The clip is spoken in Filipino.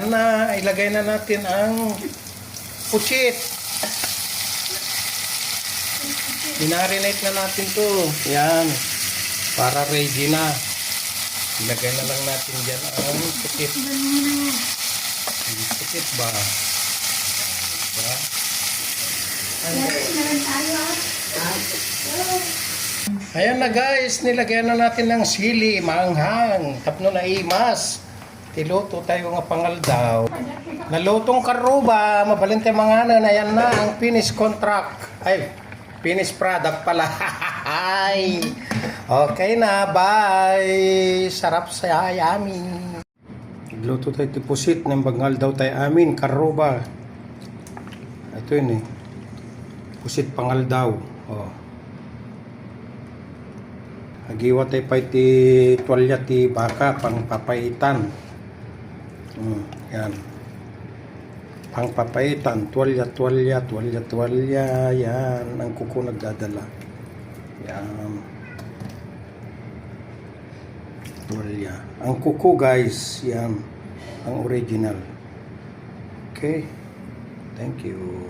na, ilagay na natin ang pusit. Minarinate na natin to. Yan. Para ready na. Ilagay na lang natin dyan ang pusit. Pusit ba? Diba? Ayan na guys, nilagyan na natin ng sili, maanghang, tapno na imas. Tiluto tayo nga pangaldaw. Nalutong karuba, mabalinte mga anan, ayan na ang finished contract. Ay, finished product pala. Ay, okay na, bye. Sarap sa yummy. Nagluto tayo tipusit ng pangaldaw tayo amin, karuba. Ito yun eh. Pusit pangaldaw. Oh. Agiwa tayo pa iti tuwalya ti baka pang papaitan. Yan. Pang papaitan. Tuwalya. Yan. Ang kuko nagdadala. Yan. Tuwalya. Ang kuko guys. Yan. Ang original. Okay. Thank you.